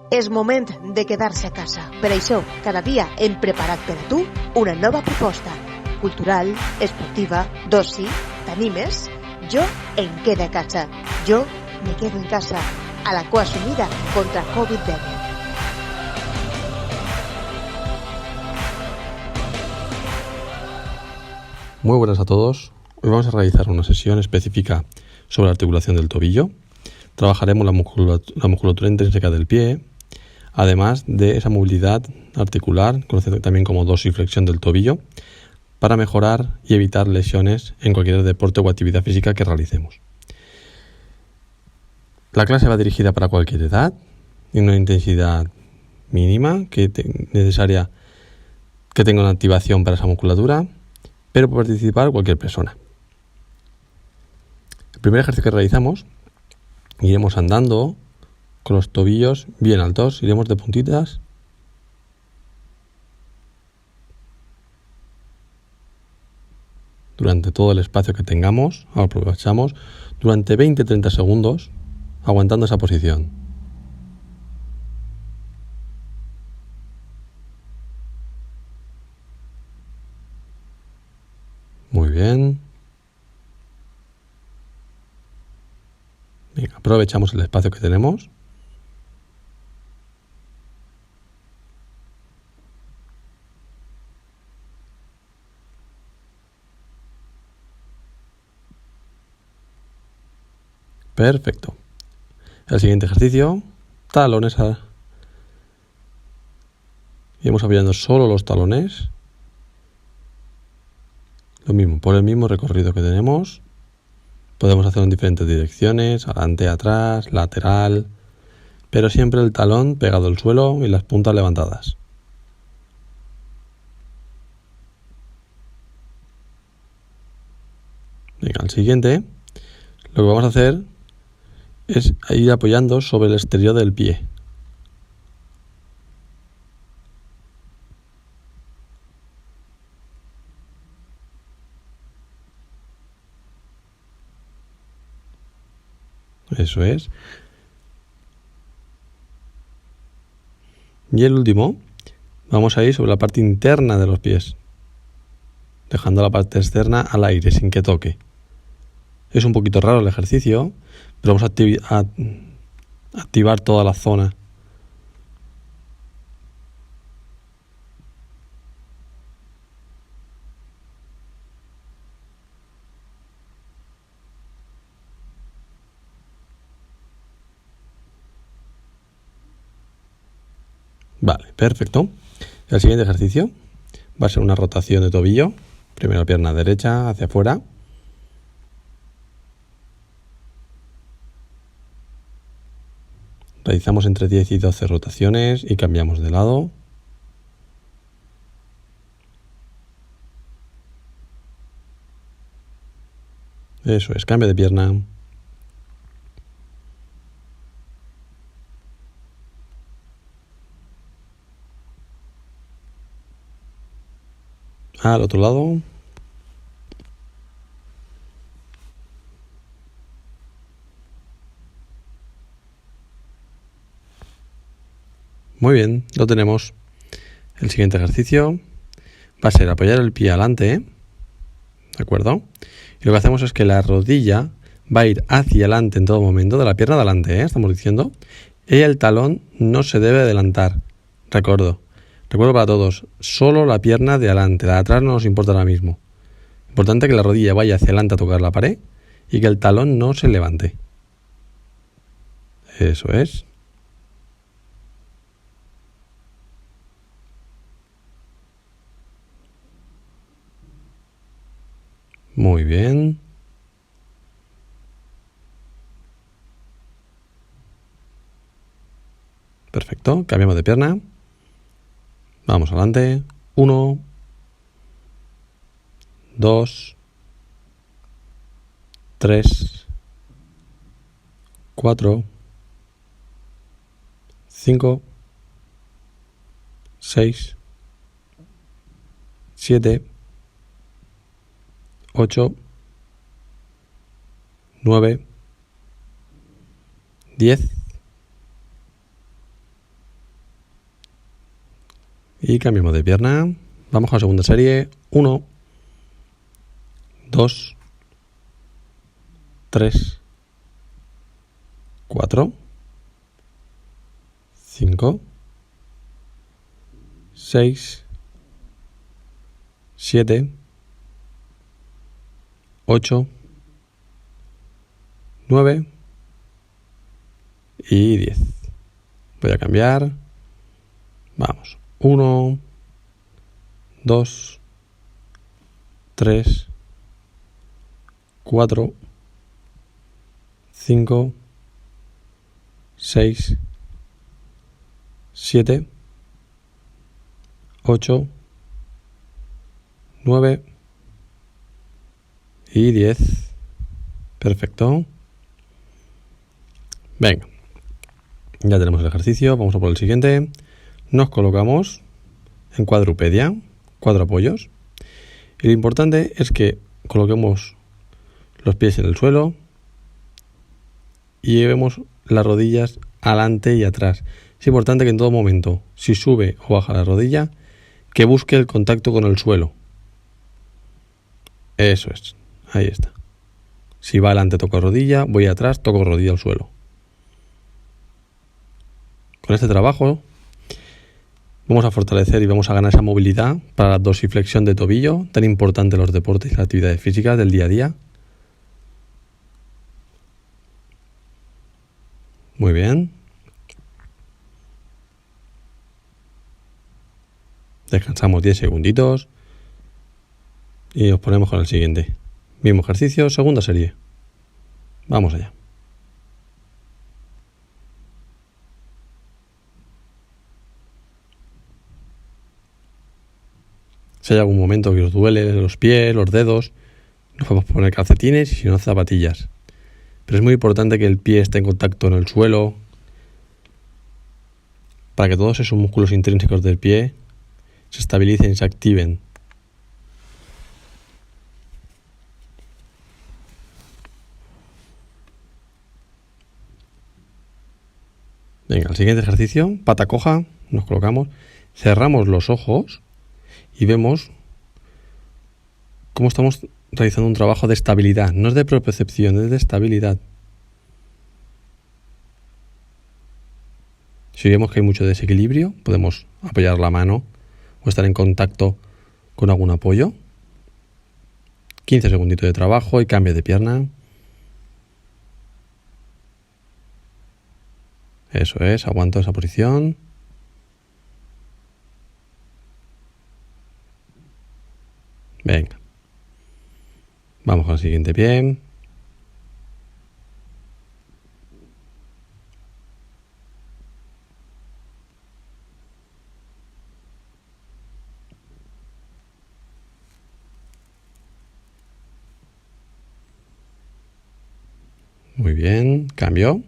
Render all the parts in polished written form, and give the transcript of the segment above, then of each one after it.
És moment de quedar-se a casa. Per això, cada dia hem preparat per a tu una nova proposta. Cultural, esportiva, d'oci, t'animes? Jo em quedo a casa. Jo me quedo en casa. A la cua sumida contra COVID-19. Muy buenas a todos. Hoy vamos a realizar una sesión específica sobre la articulación del tobillo. Trabajaremos la musculatura intrínseca del pie, además de esa movilidad articular, conocida también como dorsiflexión del tobillo, para mejorar y evitar lesiones en cualquier deporte o actividad física que realicemos. La clase va dirigida para cualquier edad, en una intensidad mínima necesaria que tenga una activación para esa musculatura, pero puede participar cualquier persona. El primer ejercicio que realizamos, iremos andando con los tobillos bien altos, iremos de puntitas durante todo el espacio que tengamos. Aprovechamos durante 20-30 segundos aguantando esa posición. Muy bien. Bien, aprovechamos el espacio que tenemos. Perfecto. El siguiente ejercicio, talones. Iremos apoyando solo los talones. Lo mismo, por el mismo recorrido que tenemos. Podemos hacerlo en diferentes direcciones, adelante, atrás, lateral, pero siempre el talón pegado al suelo y las puntas levantadas. Venga, el siguiente, lo que vamos a hacer es ir apoyando sobre el exterior del pie. Eso es. Y el último, vamos a ir sobre la parte interna de los pies, dejando la parte externa al aire sin que toque. Es un poquito raro el ejercicio, pero vamos a activar toda la zona. Vale, perfecto. El siguiente ejercicio va a ser una rotación de tobillo. Primero pierna derecha hacia afuera. Realizamos entre 10 y 12 rotaciones y cambiamos de lado. Eso es, cambio de pierna. Al otro lado. Muy bien, lo tenemos. El siguiente ejercicio va a ser apoyar el pie adelante, ¿de acuerdo? Y lo que hacemos es que la rodilla va a ir hacia adelante en todo momento, de la pierna adelante, estamos diciendo, y el talón no se debe adelantar. Recuerdo para todos, solo la pierna de adelante, la de atrás no nos importa ahora mismo. Importante que la rodilla vaya hacia adelante a tocar la pared y que el talón no se levante. Eso es. Muy bien. Perfecto, cambiamos de pierna. Vamos adelante. 1, 2, 3, 4, 5, 6, 7, 8, 9, 10, Y cambiamos de pierna. Vamos con la segunda serie. 1, 2, 3, 4, 5, 6, 7, 8, 9 y 10. Voy a cambiar. Vamos. 1, 2, 3, 4, 5, 6, 7, 8, 9 y 10. Perfecto. Venga. Ya tenemos el ejercicio. Vamos a por el siguiente. Nos colocamos en cuadrupedia, 4 apoyos. Y lo importante es que coloquemos los pies en el suelo y llevemos las rodillas adelante y atrás. Es importante que en todo momento, si sube o baja la rodilla, que busque el contacto con el suelo. Eso es. Ahí está. Si va adelante toco rodilla, voy atrás, toco rodilla al suelo. Con este trabajo vamos a fortalecer y vamos a ganar esa movilidad para la dorsiflexión de tobillo, tan importante en los deportes y las actividades físicas del día a día. Muy bien. Descansamos 10 segunditos y nos ponemos con el siguiente. Mismo ejercicio, segunda serie. Vamos allá. Si hay algún momento que os duele los pies, los dedos, nos podemos poner calcetines y si no, zapatillas. Pero es muy importante que el pie esté en contacto en el suelo para que todos esos músculos intrínsecos del pie se estabilicen y se activen. Venga, el siguiente ejercicio, pata coja, nos colocamos, cerramos los ojos y vemos cómo estamos realizando un trabajo de estabilidad. No es de propiocepción, es de estabilidad. Si vemos que hay mucho desequilibrio, podemos apoyar la mano o estar en contacto con algún apoyo. 15 segunditos de trabajo y cambio de pierna. Eso es, aguanto esa posición. Venga. Vamos con el siguiente pie. Muy bien, cambio.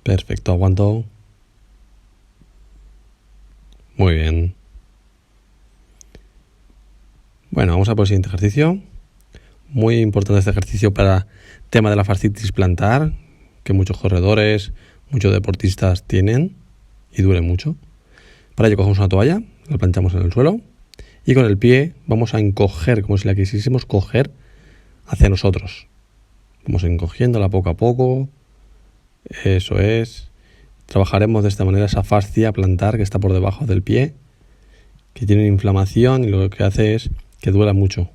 Perfecto, aguanto. Muy bien. Bueno, vamos a por el siguiente ejercicio. Muy importante este ejercicio para el tema de la fascitis plantar, que muchos corredores, muchos deportistas tienen y duele mucho. Para ello cogemos una toalla, la planchamos en el suelo y con el pie vamos a encoger, como si la quisiésemos coger hacia nosotros. Vamos encogiéndola poco a poco. Eso es. Trabajaremos de esta manera esa fascia plantar que está por debajo del pie, que tiene inflamación y lo que hace es que duela mucho.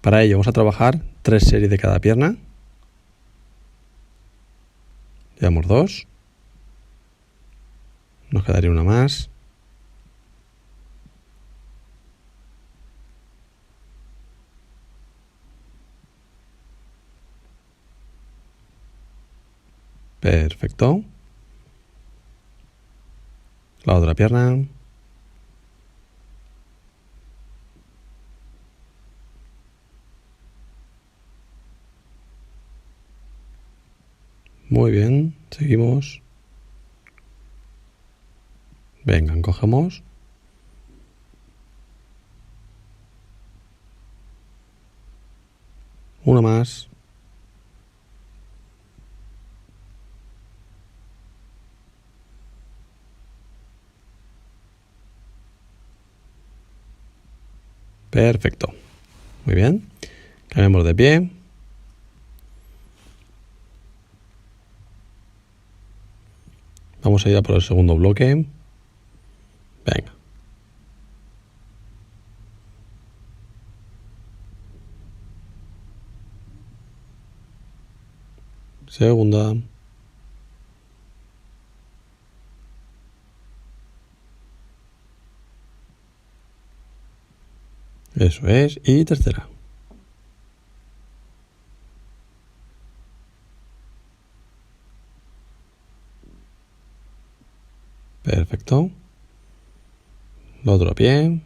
Para ello vamos a trabajar 3 series de cada pierna. Llevamos 2. Nos quedaría una más. Perfecto. La otra pierna. Muy bien, seguimos. Venga, encogemos. Una más. Perfecto. Muy bien. Cambiamos de pie. Vamos a ir a por el segundo bloque. Venga. Segunda. Eso es. Y tercera. Perfecto. El otro pie.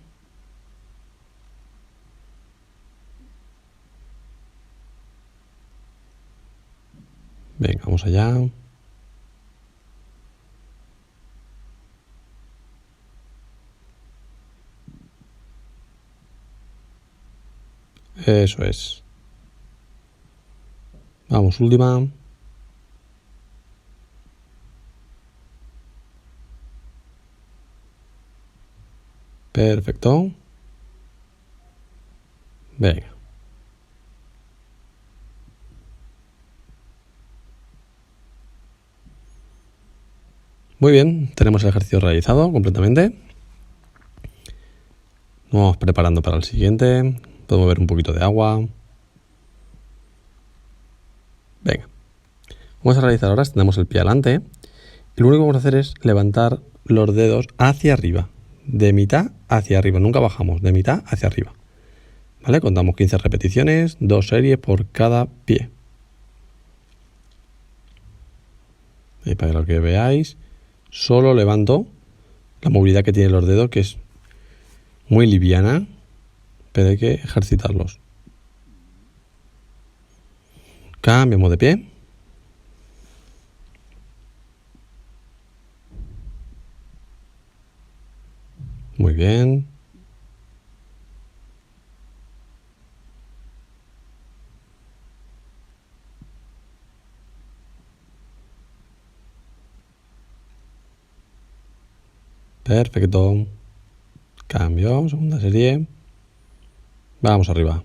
Venga, vamos allá. Eso es. Vamos, última. Perfecto. Venga. Muy bien, tenemos el ejercicio realizado completamente. Nos vamos preparando para el siguiente. Podemos beber un poquito de agua. Venga. Vamos a realizar ahora, extendemos el pie adelante. Y lo único que vamos a hacer es levantar los dedos hacia arriba. De mitad hacia arriba. Nunca bajamos, de mitad hacia arriba. ¿Vale? Contamos 15 repeticiones, 2 series por cada pie. Y para que veáis, solo levanto la movilidad que tienen los dedos, que es muy liviana, pero hay que ejercitarlos. Cambiamos de pie. Muy bien. Perfecto. Cambio, segunda serie. Vamos arriba.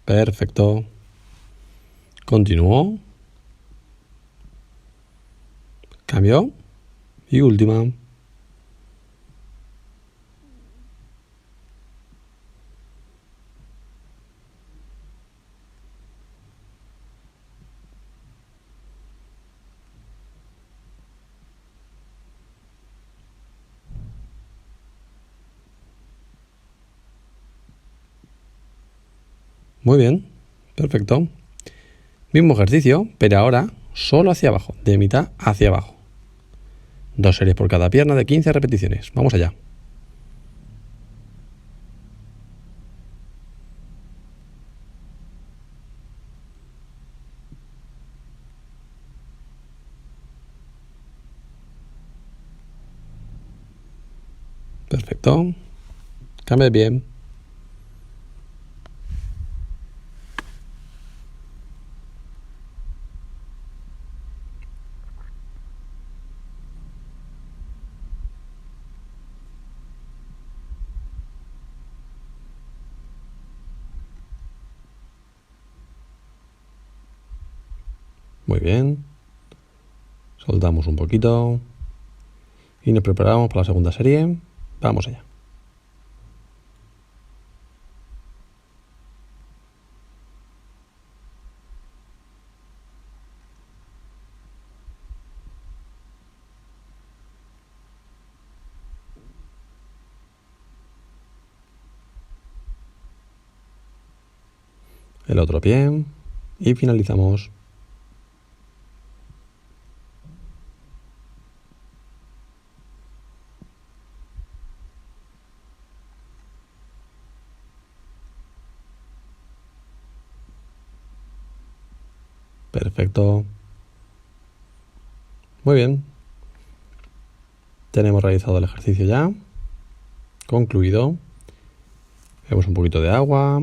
Perfecto. Continúo. Cambio. Y última. Muy bien. Perfecto. Mismo ejercicio, pero ahora solo hacia abajo, de mitad hacia abajo. 2 series por cada pierna de 15 repeticiones. Vamos allá. Perfecto. Cambia de pie. Muy bien. Soltamos un poquito. Y nos preparamos para la segunda serie. Vamos allá. El otro pie. Y finalizamos. Perfecto. Muy bien. Tenemos realizado el ejercicio ya. Concluido. Vemos un poquito de agua.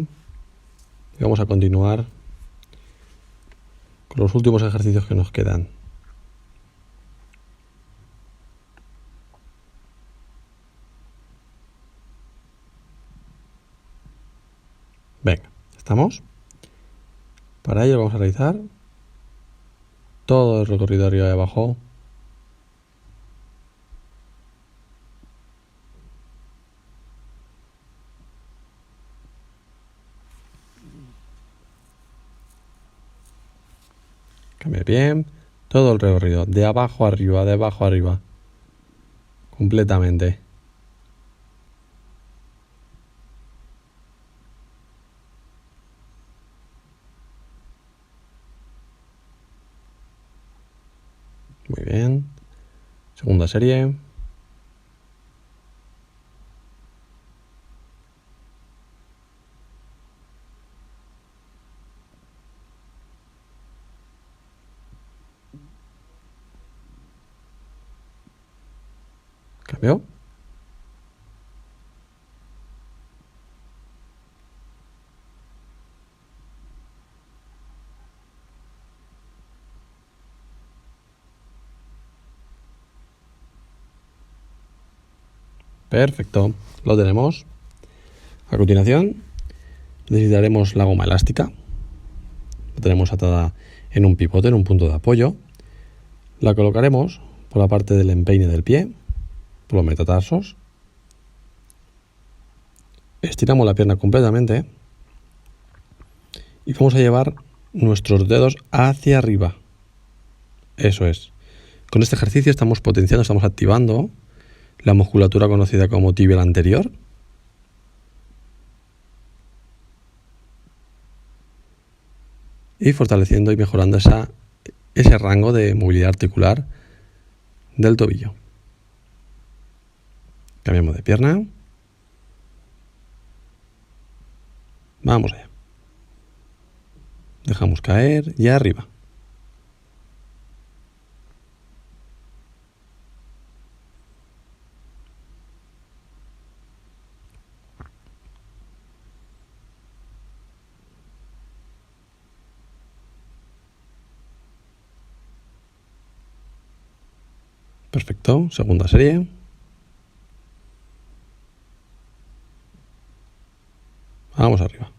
Y vamos a continuar con los últimos ejercicios que nos quedan. Venga, ¿estamos? Para ello vamos a realizar todo el recorrido arriba y abajo. Cambia bien. Todo el recorrido, de abajo arriba, de abajo arriba. Completamente. Muy bien. Segunda serie. Cambio. Perfecto. Lo tenemos. A continuación necesitaremos la goma elástica. La tenemos atada en un pivote, en un punto de apoyo. La colocaremos por la parte del empeine del pie, por los metatarsos. Estiramos la pierna completamente y vamos a llevar nuestros dedos hacia arriba. Eso es. Con este ejercicio estamos potenciando, estamos activando la musculatura conocida como tibial anterior. Y fortaleciendo y mejorando ese rango de movilidad articular del tobillo. Cambiamos de pierna. Vamos allá. Dejamos caer y arriba. Perfecto. Segunda serie. Vamos arriba.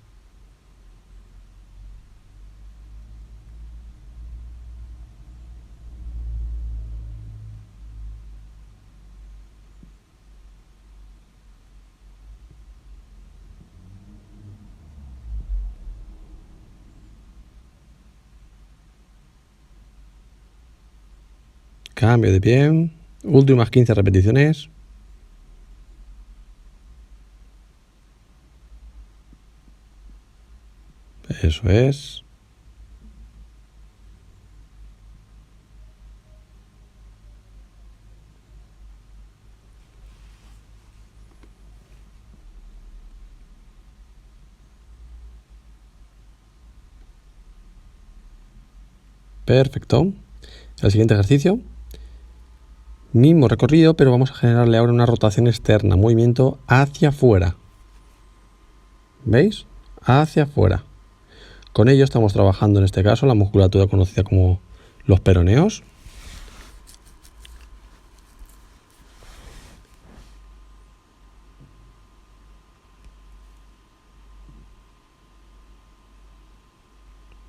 Cambio de pie. Últimas 15 repeticiones. Eso es. Perfecto. El siguiente ejercicio. Mismo recorrido, pero vamos a generarle ahora una rotación externa, movimiento hacia afuera. ¿Veis? Hacia afuera. Con ello estamos trabajando en este caso la musculatura conocida como los peroneos.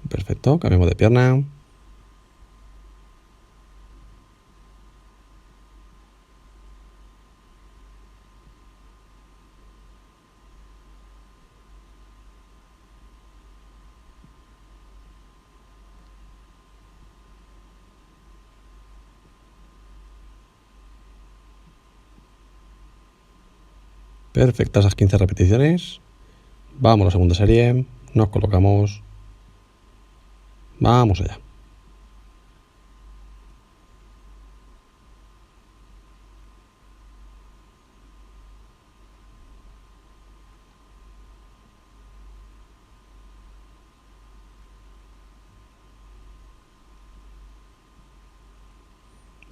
Perfecto, cambiamos de pierna. Perfectas esas 15 repeticiones. Vamos a la segunda serie. Nos colocamos. Vamos allá.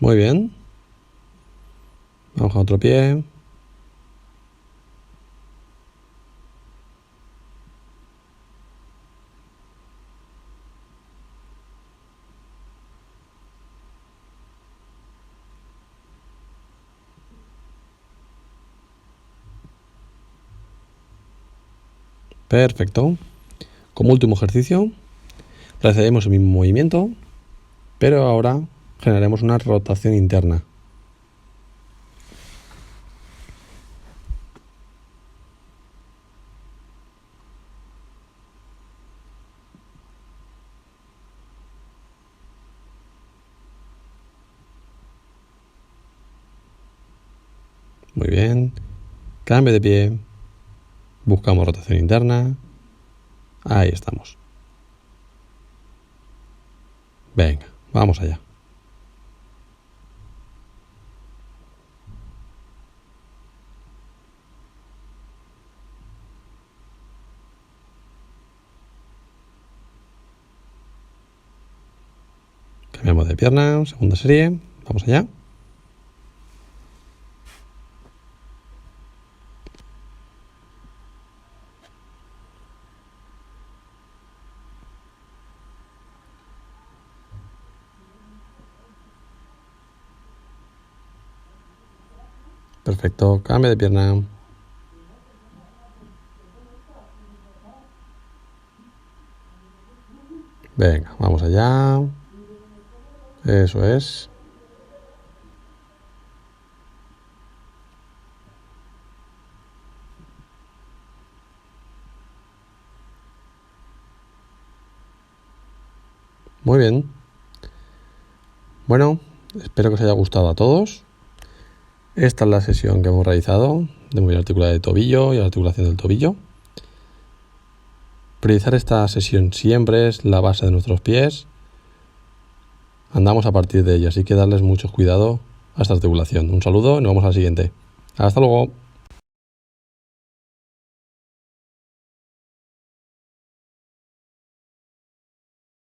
Muy bien. Vamos con otro pie. Perfecto. Como último ejercicio, realizaremos el mismo movimiento, pero ahora generaremos una rotación interna. Muy bien. Cambio de pie. Buscamos rotación interna. Ahí estamos. Venga, vamos allá. Cambiamos de pierna, segunda serie. Vamos allá. Perfecto, cambio de pierna. Venga, vamos allá. Eso es. Muy bien. Bueno, espero que os haya gustado a todos. Esta es la sesión que hemos realizado de movilidad articular de tobillo y la articulación del tobillo. Priorizar esta sesión siempre es la base de nuestros pies. Andamos a partir de ella, así que darles mucho cuidado a esta articulación. Un saludo y nos vemos al siguiente. Hasta luego.